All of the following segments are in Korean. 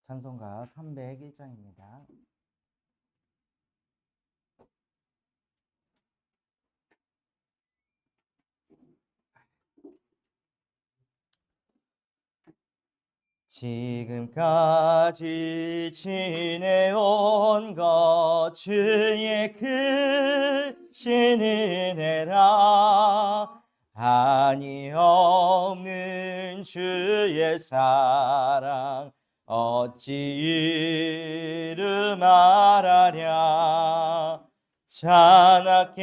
찬송가 301장입니다. 지금까지 지내온 것 주의 크신 은혜라. 한이 없는 주의 사랑 어찌 이름하랴. 자나깨나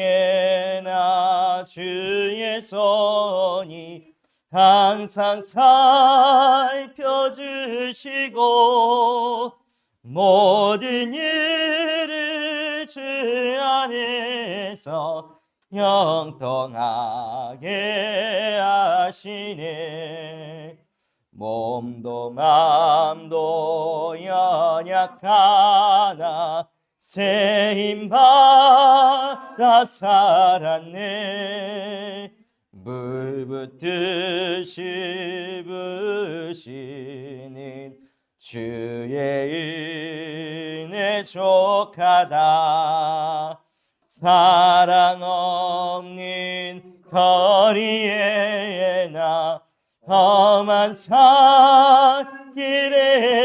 주의 손이 항상 살펴주시고 모든 일을 주 안에서 형통하게 하시네. 몸도 맘도 연약하나 새 힘받아 살았네. 물 붓듯이 부시는 주의 은혜 족하다. 사랑 없는 거리에 나 험한 산길에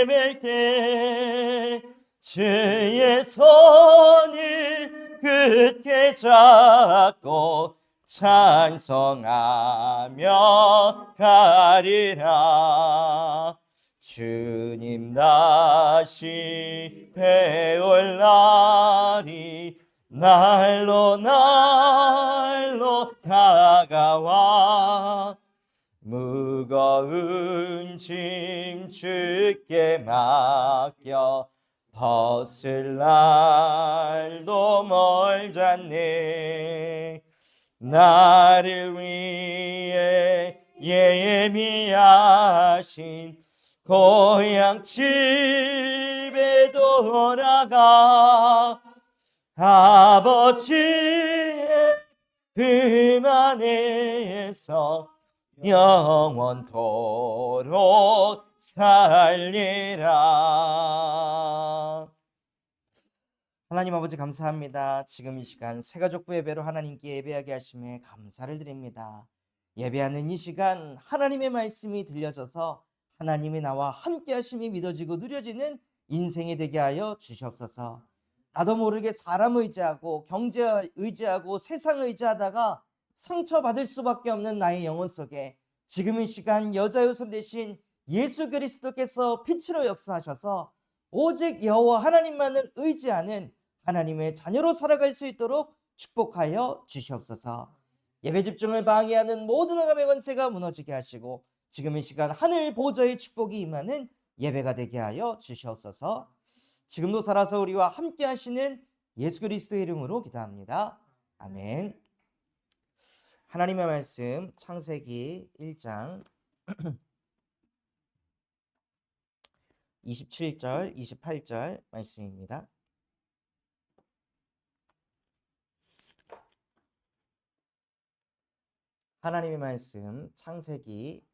맬 때 주의 손을 굳게 잡고 찬송하며 가리라. 주님 다시 배울 날이 날로 다가와 무거운 짐 주께 맡겨 벗을 날도 멀잖네. 나를 위해 예비하신 고향 집에 돌아가 아버지의 품 안에서 영원토록 살리라. 하나님 아버지 감사합니다. 지금 이 시간 새가족부 예배로 하나님께 예배하게 하심에 감사를 드립니다. 예배하는 이 시간 하나님의 말씀이 들려져서 하나님이 나와 함께 하심이 믿어지고 누려지는 인생이 되게 하여 주시옵소서. 나도 모르게 사람 의지하고 경제 의지하고 세상 의지하다가 상처받을 수밖에 없는 나의 영혼 속에 지금 이 시간 여자유선 대신 예수 그리스도께서 빛으로 역사하셔서 오직 여호와 하나님만을 의지하는 하나님의 자녀로 살아갈 수 있도록 축복하여 주시옵소서. 예배 집중을 방해하는 모든 흑암의 권세가 무너지게 하시고 지금 이 시간 하늘 보좌의 축복이 임하는 예배가 되게 하여 주시옵소서. 지금도 살아서 우리와 함께 하시는 예수 그리스도의 이름으로 기도합니다. 아멘. 하나님의 말씀 창세기 1장 27절 28절 말씀입니다. 하나님의 말씀 창세기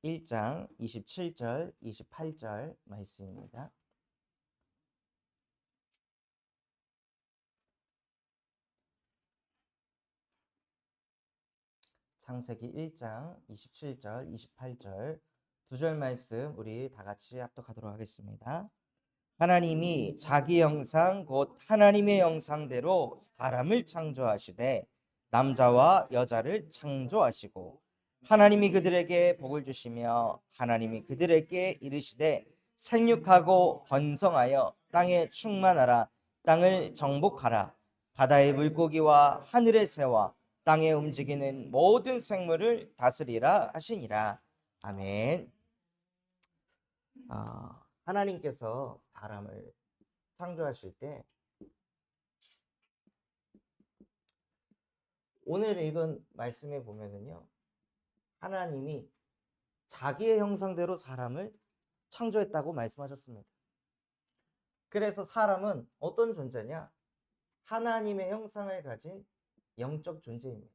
1장 27절 28절 말씀입니다. 창세기 1장 27절 28절 두 절 말씀 우리 다 같이 합독하도록 하겠습니다. 하나님이 자기 형상 곧 하나님의 형상대로 사람을 창조하시되 남자와 여자를 창조하시고 하나님이 그들에게 복을 주시며 하나님이 그들에게 이르시되 생육하고 번성하여 땅에 충만하라. 땅을 정복하라. 바다의 물고기와 하늘의 새와 땅에 움직이는 모든 생물을 다스리라 하시니라. 아멘. 하나님께서 사람을 창조하실 때 오늘 읽은 말씀에 보면은요, 하나님이 자기의 형상대로 사람을 창조했다고 말씀하셨습니다. 그래서 사람은 어떤 존재냐? 하나님의 형상을 가진 영적 존재입니다.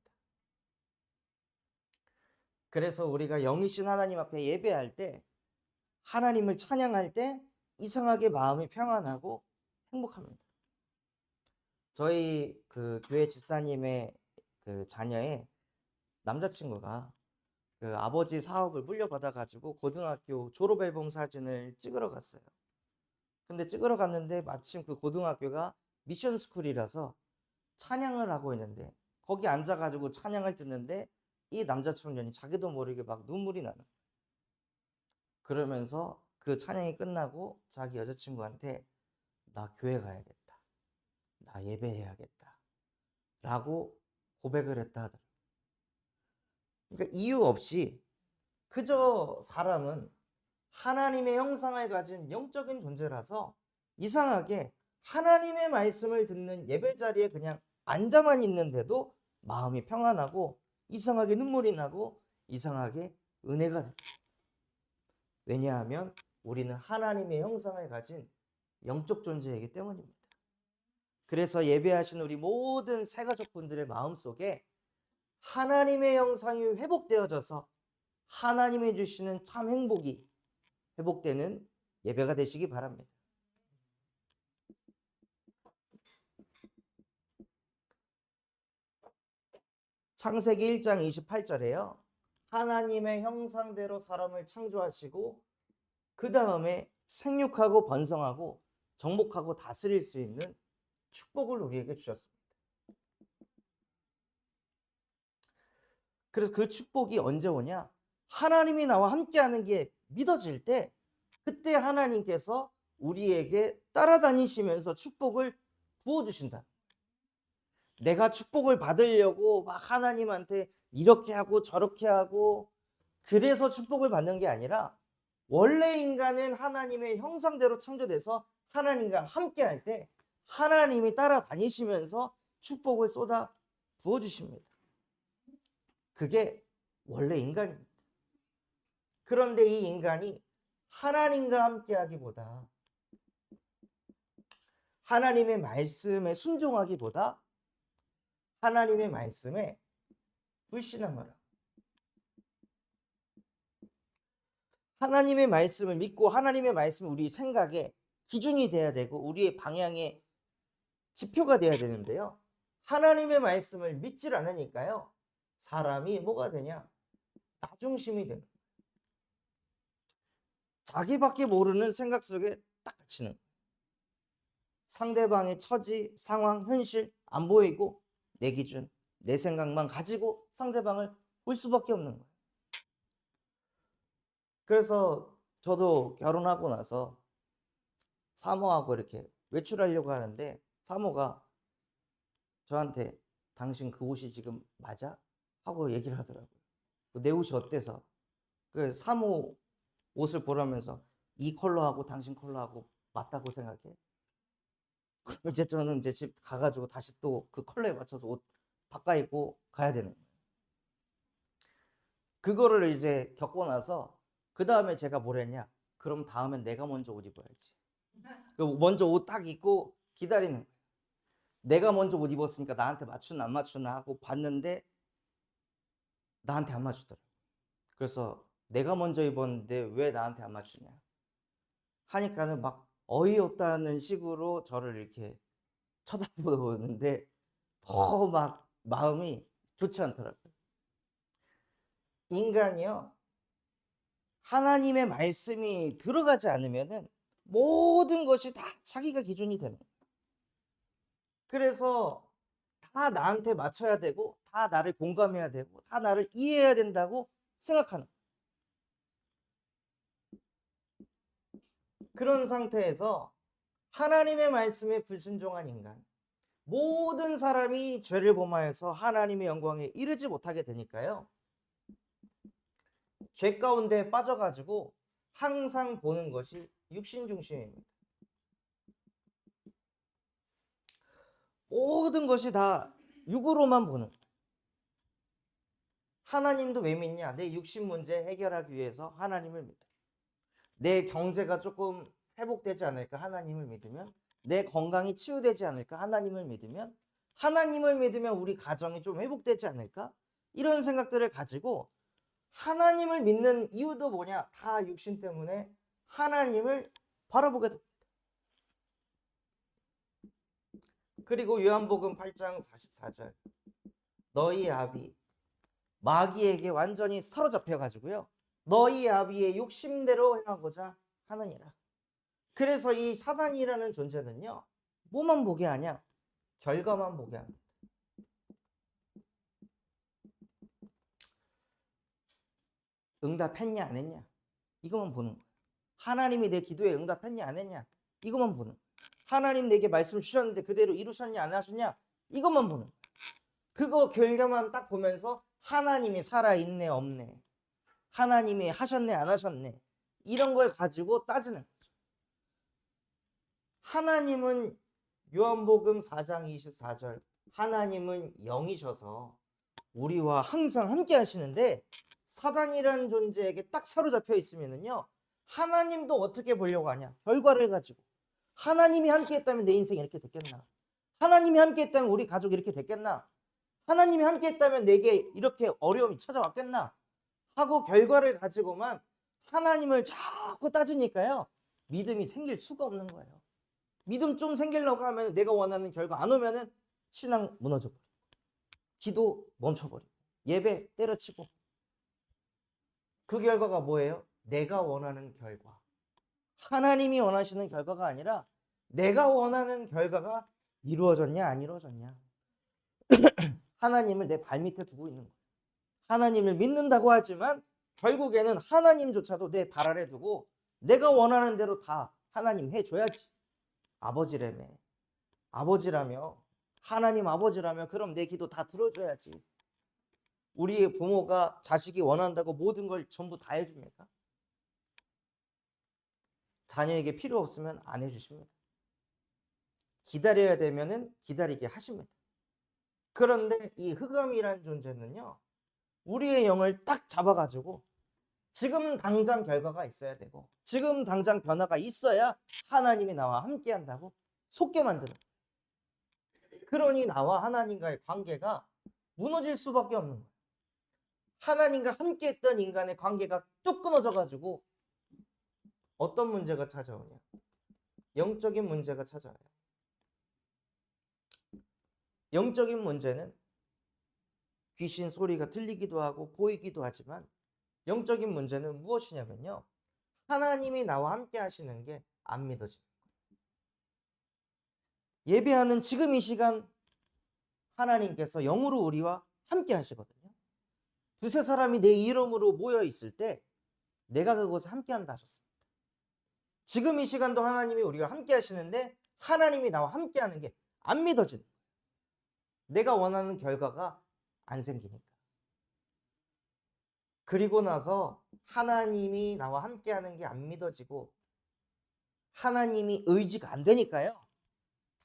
그래서 우리가 영이신 하나님 앞에 예배할 때, 하나님을 찬양할 때 이상하게 마음이 평안하고 행복합니다. 저희 그 교회 집사님의 그 자녀의 남자친구가 그 아버지 사업을 물려받아 가지고 고등학교 졸업 앨범 사진을 찍으러 갔어요. 근데 찍으러 갔는데 마침 그 고등학교가 미션 스쿨이라서 찬양을 하고 있는데 거기 앉아 가지고 찬양을 듣는데 이 남자 청년이 자기도 모르게 막 눈물이 나는 거예요. 그러면서 그 찬양이 끝나고 자기 여자친구한테 "나 교회 가야겠다. 나 예배해야겠다." 라고 고백을 했다 하더라고요. 그러니까 이유 없이 그저 사람은 하나님의 형상을 가진 영적인 존재라서 이상하게 하나님의 말씀을 듣는 예배 자리에 그냥 앉아만 있는데도 마음이 평안하고 이상하게 눈물이 나고 이상하게 은혜가 됩니다. 왜냐하면 우리는 하나님의 형상을 가진 영적 존재이기 때문입니다. 그래서 예배하신 우리 모든 새가족분들의 마음속에 하나님의 형상이 회복되어져서 하나님이 주시는 참 행복이 회복되는 예배가 되시기 바랍니다. 창세기 1장 28절에요. 하나님의 형상대로 사람을 창조하시고 그 다음에 생육하고 번성하고 정복하고 다스릴 수 있는 축복을 우리에게 주셨습니다. 그래서 그 축복이 언제 오냐? 하나님이 나와 함께하는 게 믿어질 때 그때 하나님께서 우리에게 따라다니시면서 축복을 부어주신다. 내가 축복을 받으려고 막 하나님한테 이렇게 하고 저렇게 하고 그래서 축복을 받는 게 아니라 원래 인간은 하나님의 형상대로 창조돼서 하나님과 함께할 때 하나님이 따라다니시면서 축복을 쏟아 부어주십니다. 그게 원래 인간입니다. 그런데 이 인간이 하나님과 함께하기보다 하나님의 말씀에 순종하기보다 하나님의 말씀에 불신앙을 하고 하나님의 말씀을 믿고 하나님의 말씀이 우리 생각의 기준이 돼야 되고 우리의 방향의 지표가 돼야 되는데요. 하나님의 말씀을 믿질 않으니까요. 사람이 뭐가 되냐? 나중심이 되는 거예요. 자기밖에 모르는 생각 속에 딱 갇히는 거예요. 상대방의 처지, 상황, 현실 안 보이고 내 기준, 내 생각만 가지고 상대방을 볼 수밖에 없는 거예요. 그래서 저도 결혼하고 나서 사모하고 이렇게 외출하려고 하는데 사모가 저한테 당신 그 옷이 지금 맞아? 하고 얘기를 하더라고요. 내 옷이 어때서? 그 사모 옷을 보라면서 이 컬러하고 당신 컬러하고 맞다고 생각해? 그럼 이제 저는 이제 집 가가지고 다시 또 그 컬러에 맞춰서 옷 바꿔 입고 가야 되는 거예요. 그거를 이제 겪고 나서 그 다음에 제가 뭘 했냐? 그럼 다음엔 내가 먼저 옷 입어야지. 먼저 옷 딱 입고 기다리는 거예요. 내가 먼저 옷 입었으니까 나한테 맞추나 안 맞추나 하고 봤는데 나한테 안 맞추더라고요. 그래서 내가 먼저 입었는데 왜 나한테 안 맞추냐 하니까는 막 어이없다는 식으로 저를 이렇게 쳐다보는데 더 막 마음이 좋지 않더라고요. 인간이요. 하나님의 말씀이 들어가지 않으면은 모든 것이 다 자기가 기준이 되는 거예요. 그래서 다 나한테 맞춰야 되고 다 나를 공감해야 되고 다 나를 이해해야 된다고 생각하는 거예요. 그런 상태에서 하나님의 말씀에 불순종한 인간 모든 사람이 죄를 범하여서 하나님의 영광에 이르지 못하게 되니까요. 죄 가운데 빠져가지고 항상 보는 것이 육신 중심입니다. 모든 것이 다 육으로만 보는 거예요. 하나님도 왜 믿냐? 내 육신 문제 해결하기 위해서 하나님을 믿어. 내 경제가 조금 회복되지 않을까? 하나님을 믿으면. 내 건강이 치유되지 않을까? 하나님을 믿으면. 하나님을 믿으면 우리 가정이 좀 회복되지 않을까? 이런 생각들을 가지고 하나님을 믿는 이유도 뭐냐? 다 육신 때문에 하나님을 바라보게 됩니다. 그리고 요한복음 8장 44절 너희 아비 마귀에게 완전히 사로잡혀 가지고요. 너희 아비의 욕심대로 행하고자 하느니라. 그래서 이 사단이라는 존재는요. 뭐만 보게 하냐? 결과만 보게 합니다. 응답했냐 안 했냐? 이것만 보는 거예요. 하나님이 내 기도에 응답했냐 안 했냐? 이것만 보는 거예요. 하나님 내게 말씀 주셨는데 그대로 이루셨냐 안 하셨냐? 이것만 보는 거예요. 그거 결과만 딱 보면서 하나님이 살아있네 없네, 하나님이 하셨네 안 하셨네, 이런 걸 가지고 따지는 거죠. 하나님은 요한복음 4장 24절 하나님은 영이셔서 우리와 항상 함께 하시는데 사단이라는 존재에게 딱 사로잡혀 있으면은요, 하나님도 어떻게 보려고 하냐? 결과를 가지고. 하나님이 함께 했다면 내 인생이 이렇게 됐겠나? 하나님이 함께 했다면 우리 가족이 이렇게 됐겠나? 하나님이 함께 했다면 내게 이렇게 어려움이 찾아왔겠나? 하고 결과를 가지고만 하나님을 자꾸 따지니까요, 믿음이 생길 수가 없는 거예요. 믿음 좀 생기려고 하면 내가 원하는 결과 안 오면은 신앙 무너져버리고, 기도 멈춰버리고, 예배 때려치고. 그 결과가 뭐예요? 내가 원하는 결과. 하나님이 원하시는 결과가 아니라 내가 원하는 결과가 이루어졌냐 안 이루어졌냐. 하나님을 내 발밑에 두고 있는 거예요. 하나님을 믿는다고 하지만 결국에는 하나님조차도 내 발 아래 두고 내가 원하는 대로 다 하나님 해줘야지. 아버지라며. 아버지라며. 하나님 아버지라며 그럼 내 기도 다 들어줘야지. 우리의 부모가 자식이 원한다고 모든 걸 전부 다 해줍니까? 자녀에게 필요 없으면 안 해주십니다. 기다려야 되면은 기다리게 하십니다. 그런데 이 흑암이라는 존재는요, 우리의 영을 딱 잡아가지고 지금 당장 결과가 있어야 되고 지금 당장 변화가 있어야 하나님이 나와 함께 한다고 속게 만드는 거예요. 그러니 나와 하나님과의 관계가 무너질 수밖에 없는 거예요. 하나님과 함께 했던 인간의 관계가 뚝 끊어져가지고 어떤 문제가 찾아오냐? 영적인 문제가 찾아와요. 영적인 문제는 귀신 소리가 들리기도 하고 보이기도 하지만 영적인 문제는 무엇이냐면요, 하나님이 나와 함께 하시는 게 안 믿어지는 거예요. 예배하는 지금 이 시간 하나님께서 영으로 우리와 함께 하시거든요. 두세 사람이 내 이름으로 모여 있을 때 내가 그곳에 함께 한다 하셨습니다. 지금 이 시간도 하나님이 우리와 함께 하시는데 하나님이 나와 함께 하는 게 안 믿어지는 거예요. 내가 원하는 결과가 안 생기니까. 그리고 나서 하나님이 나와 함께 하는 게 안 믿어지고 하나님이 의지가 안 되니까요,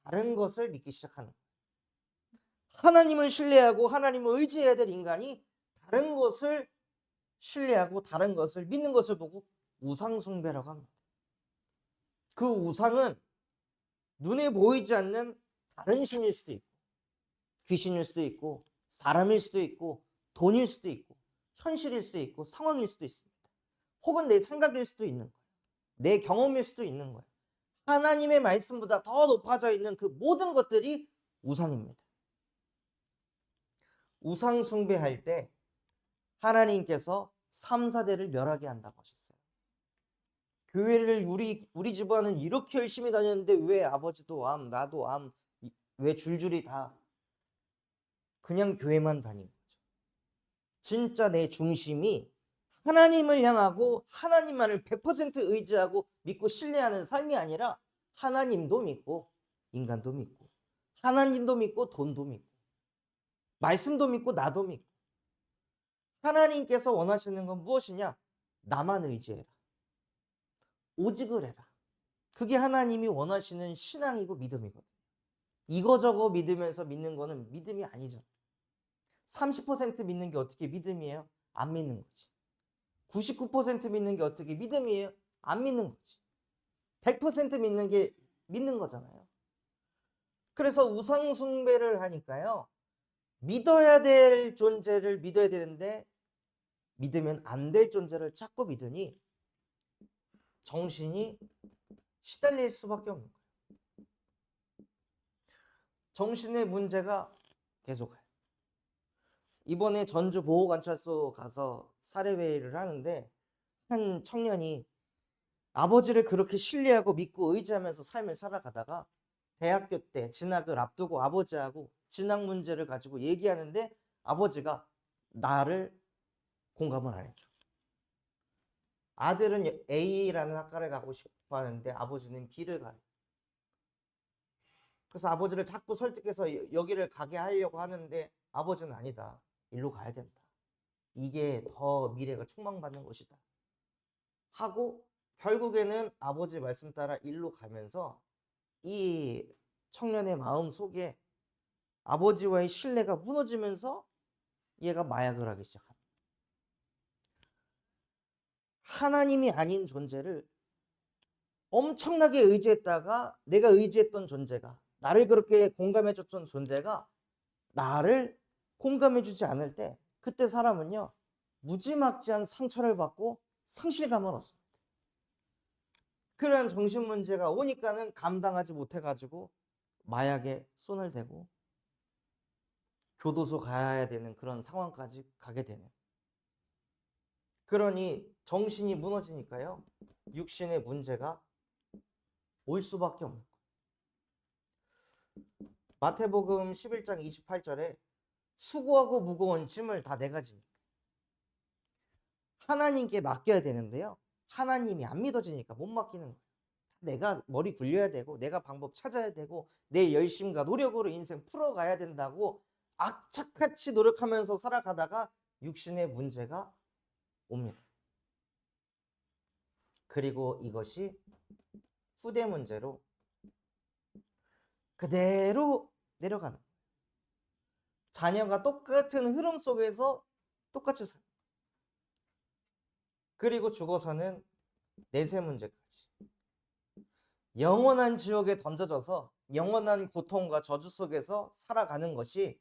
다른 것을 믿기 시작하는 거예요. 하나님을 신뢰하고 하나님을 의지해야 될 인간이 다른 것을 신뢰하고 다른 것을 믿는 것을 보고 우상숭배라고 합니다. 그 우상은 눈에 보이지 않는 다른 신일 수도 있고 귀신일 수도 있고 사람일 수도 있고 돈일 수도 있고 현실일 수도 있고 상황일 수도 있습니다. 혹은 내 생각일 수도 있는 거예요. 내 경험일 수도 있는 거예요. 하나님의 말씀보다 더 높아져 있는 그 모든 것들이 우상입니다. 우상 숭배할 때 하나님께서 3, 4대를 멸하게 한다고 하셨어요. 교회를 우리 집안은 이렇게 열심히 다녔는데 왜 아버지도 암, 나도 암, 왜 줄줄이 다 그냥 교회만 다닌 거죠. 진짜 내 중심이 하나님을 향하고 하나님만을 100% 의지하고 믿고 신뢰하는 삶이 아니라 하나님도 믿고 인간도 믿고 하나님도 믿고 돈도 믿고 말씀도 믿고 나도 믿고. 하나님께서 원하시는 건 무엇이냐? 나만 의지해라. 오직을 해라. 그게 하나님이 원하시는 신앙이고 믿음이거든요. 이거저거 믿으면서 믿는 거는 믿음이 아니죠. 30% 믿는 게 어떻게 믿음이에요? 안 믿는 거지. 99% 믿는 게 어떻게 믿음이에요? 안 믿는 거지. 100% 믿는 게 믿는 거잖아요. 그래서 우상 숭배를 하니까요, 믿어야 될 존재를 믿어야 되는데 믿으면 안 될 존재를 자꾸 믿으니 정신이 시달릴 수밖에 없는 거예요. 정신의 문제가 계속해요. 이번에 전주 보호관찰소 가서 사례회의를 하는데 한 청년이 아버지를 그렇게 신뢰하고 믿고 의지하면서 삶을 살아가다가 대학교 때 진학을 앞두고 아버지하고 진학 문제를 가지고 얘기하는데 아버지가 나를 공감을 안 해줘. 아들은 A라는 학과를 가고 싶어 하는데 아버지는 B를 가요. 그래서 아버지를 자꾸 설득해서 여기를 가게 하려고 하는데 아버지는 아니다. 일로 가야 된다. 이게 더 미래가 촉망받는 것이다. 하고 결국에는 아버지 말씀 따라 일로 가면서 이 청년의 마음 속에 아버지와의 신뢰가 무너지면서 얘가 마약을 하기 시작합니다. 하나님이 아닌 존재를 엄청나게 의지했다가 내가 의지했던 존재가 나를 그렇게 공감해줬던 존재가 나를 공감해주지 않을 때 그때 사람은요 무지막지한 상처를 받고 상실감을 얻습니다. 그런 정신 문제가 오니까는 감당하지 못해가지고 마약에 손을 대고 교도소 가야 되는 그런 상황까지 가게 되는. 그러니 정신이 무너지니까요 육신의 문제가 올 수밖에 없는 거예요. 마태복음 11장 28절에 수고하고 무거운 짐을 다 내가 지니까 하나님께 맡겨야 되는데요 하나님이 안 믿어지니까 못 맡기는 거예요. 내가 머리 굴려야 되고 내가 방법 찾아야 되고 내 열심과 노력으로 인생 풀어가야 된다고 악착같이 노력하면서 살아가다가 육신의 문제가 옵니다. 그리고 이것이 후대 문제로 그대로 내려가는 거예요. 자녀가 똑같은 흐름 속에서 똑같이 살아요. 그리고 죽어서는 내세 문제까지 영원한 지옥에 던져져서 영원한 고통과 저주 속에서 살아가는 것이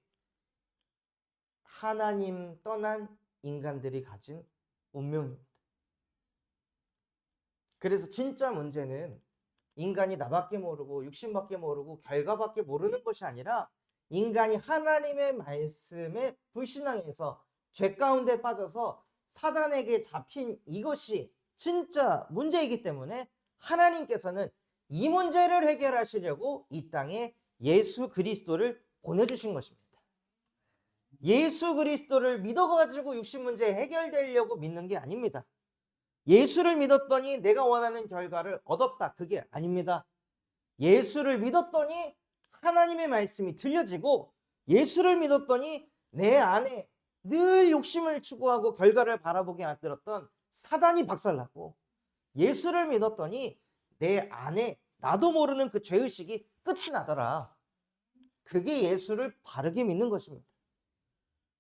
하나님 떠난 인간들이 가진 운명입니다. 그래서 진짜 문제는 인간이 나밖에 모르고 육신밖에 모르고 결과밖에 모르는 것이 아니라 인간이 하나님의 말씀에 불신앙해서 죄 가운데 빠져서 사단에게 잡힌 이것이 진짜 문제이기 때문에 하나님께서는 이 문제를 해결하시려고 이 땅에 예수 그리스도를 보내주신 것입니다. 예수 그리스도를 믿어가지고 육신 문제 해결되려고 믿는 게 아닙니다. 예수를 믿었더니 내가 원하는 결과를 얻었다. 그게 아닙니다. 예수를 믿었더니 하나님의 말씀이 들려지고 예수를 믿었더니 내 안에 늘 욕심을 추구하고 결과를 바라보게 만들었던 사단이 박살났고 예수를 믿었더니 내 안에 나도 모르는 그 죄의식이 끝이 나더라. 그게 예수를 바르게 믿는 것입니다.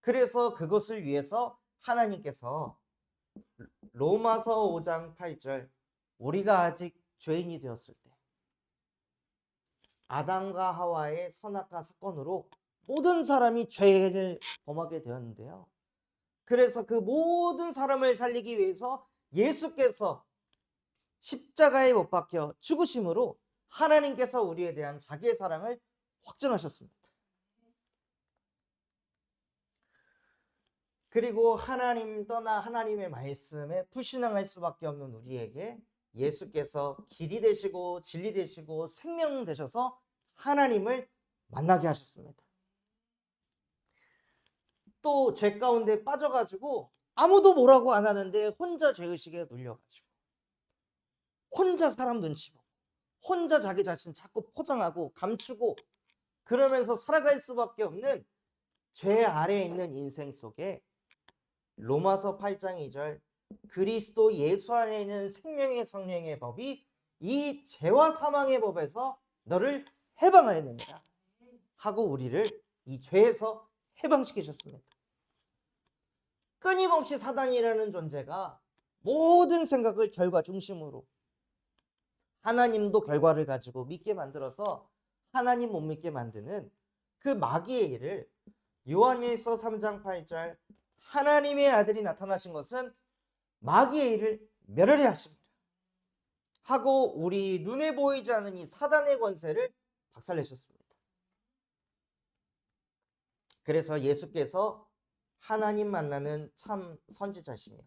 그래서 그것을 위해서 하나님께서 로마서 5장 8절 우리가 아직 죄인이 되었을 때 아담과 하와의 선악과 사건으로 모든 사람이 죄를 범하게 되었는데요. 그래서 그 모든 사람을 살리기 위해서 예수께서 십자가에 못 박혀 죽으심으로 하나님께서 우리에 대한 자기의 사랑을 확증하셨습니다. 그리고 하나님 떠나 하나님의 말씀에 불신앙할 수밖에 없는 우리에게 예수께서 길이 되시고 진리 되시고 생명 되셔서 하나님을 만나게 하셨습니다. 또 죄 가운데 빠져가지고 아무도 뭐라고 안 하는데 혼자 죄의식에 눌려가지고 혼자 사람 눈치 보고 혼자 자기 자신 자꾸 포장하고 감추고 그러면서 살아갈 수밖에 없는 죄 아래에 있는 인생 속에 로마서 8장 2절 그리스도 예수 안에 있는 생명의 성령의 법이 이 죄와 사망의 법에서 너를 해방하였느니라 하고 우리를 이 죄에서 해방시키셨습니다. 끊임없이 사단이라는 존재가 모든 생각을 결과 중심으로 하나님도 결과를 가지고 믿게 만들어서 하나님 못 믿게 만드는 그 마귀의 일을 요한일서 3장 8절 하나님의 아들이 나타나신 것은 마귀의 일을 멸하려 하십니다. 하고 우리 눈에 보이지 않는 이 사단의 권세를 박살내셨습니다. 그래서 예수께서 하나님 만나는 참 선지자시며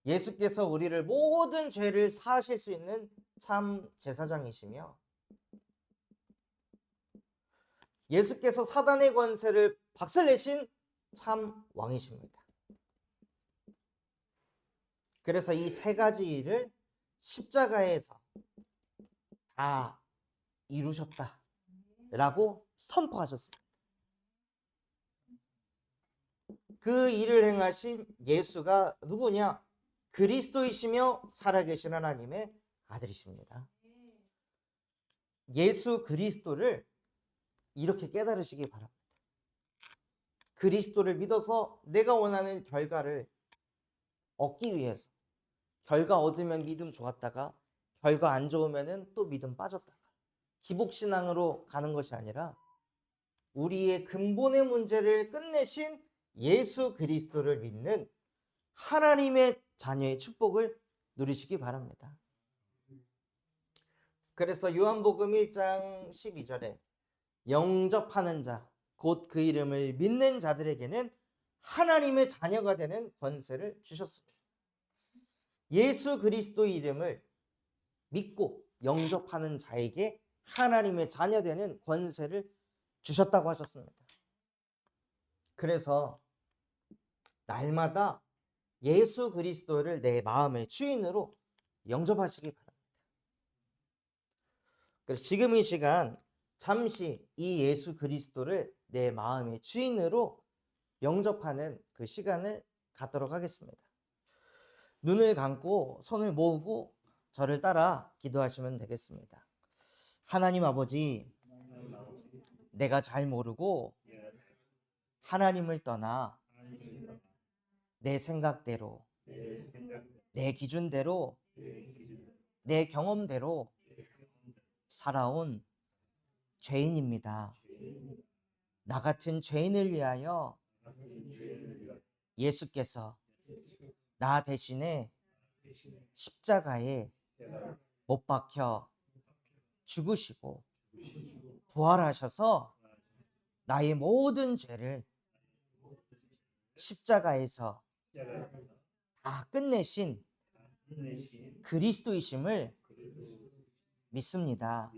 예수께서 우리를 모든 죄를 사하실 수 있는 참 제사장이시며 예수께서 사단의 권세를 박살내신 참 왕이십니다. 그래서 이 세 가지 일을 십자가에서 다 이루셨다라고 선포하셨습니다. 그 일을 행하신 예수가 누구냐? 그리스도이시며 살아계신 하나님의 아들이십니다. 예수 그리스도를 이렇게 깨달으시기 바랍니다. 그리스도를 믿어서 내가 원하는 결과를 얻기 위해서 결과 얻으면 믿음 좋았다가 결과 안 좋으면 또 믿음 빠졌다가 기복신앙으로 가는 것이 아니라 우리의 근본의 문제를 끝내신 예수 그리스도를 믿는 하나님의 자녀의 축복을 누리시기 바랍니다. 그래서 요한복음 1장 12절에 영접하는 자, 곧 그 이름을 믿는 자들에게는 하나님의 자녀가 되는 권세를 주셨습니다. 예수 그리스도의 이름을 믿고 영접하는 자에게 하나님의 자녀 되는 권세를 주셨다고 하셨습니다. 그래서 날마다 예수 그리스도를 내 마음의 주인으로 영접하시기 바랍니다. 그래서 지금 이 시간 잠시 이 예수 그리스도를 내 마음의 주인으로 영접하는 그 시간을 갖도록 하겠습니다. 눈을 감고 손을 모으고 저를 따라 기도하시면 되겠습니다. 하나님 아버지, 내가 잘 모르고 하나님을 떠나 내 생각대로, 내 기준대로, 내 경험대로 살아온 죄인입니다. 나 같은 죄인을 위하여 예수께서 나 대신에 십자가에 못 박혀 죽으시고 부활하셔서 나의 모든 죄를 십자가에서 다 끝내신 그리스도이심을 믿습니다.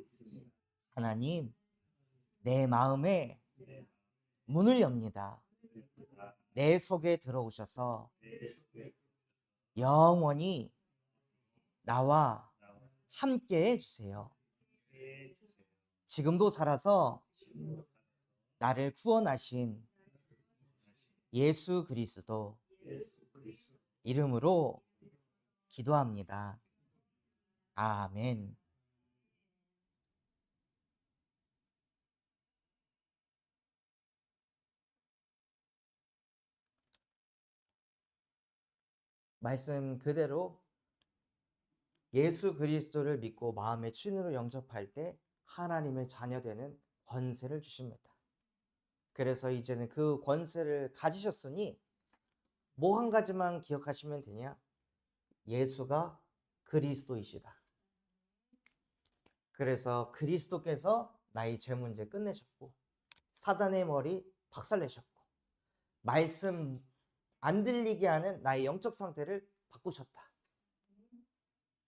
하나님, 내 마음에 문을 엽니다. 내 속에 들어오셔서 영원히 나와 함께 해주세요. 지금도 살아서 나를 구원하신 예수 그리스도 이름으로 기도합니다. 아멘. 말씀 그대로 예수 그리스도를 믿고 마음의 주인으로 영접할 때 하나님의 자녀 되는 권세를 주십니다. 그래서 이제는 그 권세를 가지셨으니 뭐 한 가지만 기억하시면 되냐? 예수가 그리스도이시다. 그래서 그리스도께서 나의 죄 문제 끝내셨고 사단의 머리 박살내셨고 말씀 안 들리게 하는 나의 영적 상태를 바꾸셨다.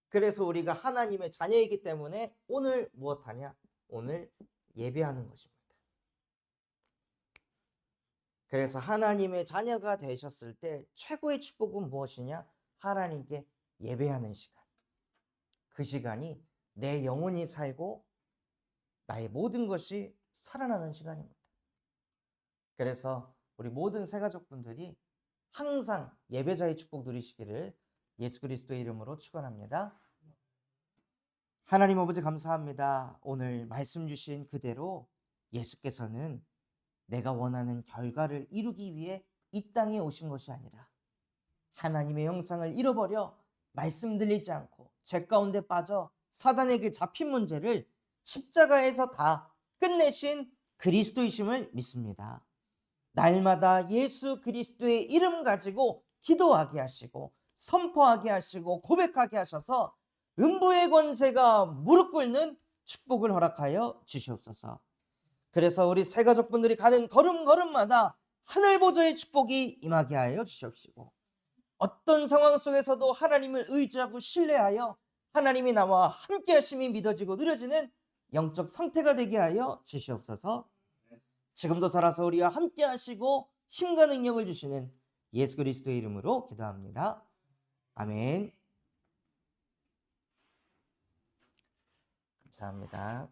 그래서 우리가 하나님의 자녀이기 때문에 오늘 무엇하냐? 오늘 예배하는 것입니다. 그래서 하나님의 자녀가 되셨을 때 최고의 축복은 무엇이냐? 하나님께 예배하는 시간. 그 시간이 내 영혼이 살고 나의 모든 것이 살아나는 시간입니다. 그래서 우리 모든 새가족분들이 항상 예배자의 축복 누리시기를 예수 그리스도의 이름으로 축원합니다. 하나님 아버지 감사합니다. 오늘 말씀 주신 그대로 예수께서는 내가 원하는 결과를 이루기 위해 이 땅에 오신 것이 아니라 하나님의 형상을 잃어버려 말씀 들리지 않고 죄 가운데 빠져 사단에게 잡힌 문제를 십자가에서 다 끝내신 그리스도이심을 믿습니다. 날마다 예수 그리스도의 이름 가지고 기도하게 하시고 선포하게 하시고 고백하게 하셔서 음부의 권세가 무릎 꿇는 축복을 허락하여 주시옵소서. 그래서 우리 새 가족분들이 가는 걸음걸음마다 하늘 보좌의 축복이 임하게 하여 주시옵시고, 어떤 상황 속에서도 하나님을 의지하고 신뢰하여 하나님이 나와 함께 하심이 믿어지고 누려지는 영적 상태가 되게 하여 주시옵소서. 지금도 살아서 우리와 함께 하시고 힘과 능력을 주시는 예수 그리스도의 이름으로 기도합니다. 아멘. 감사합니다.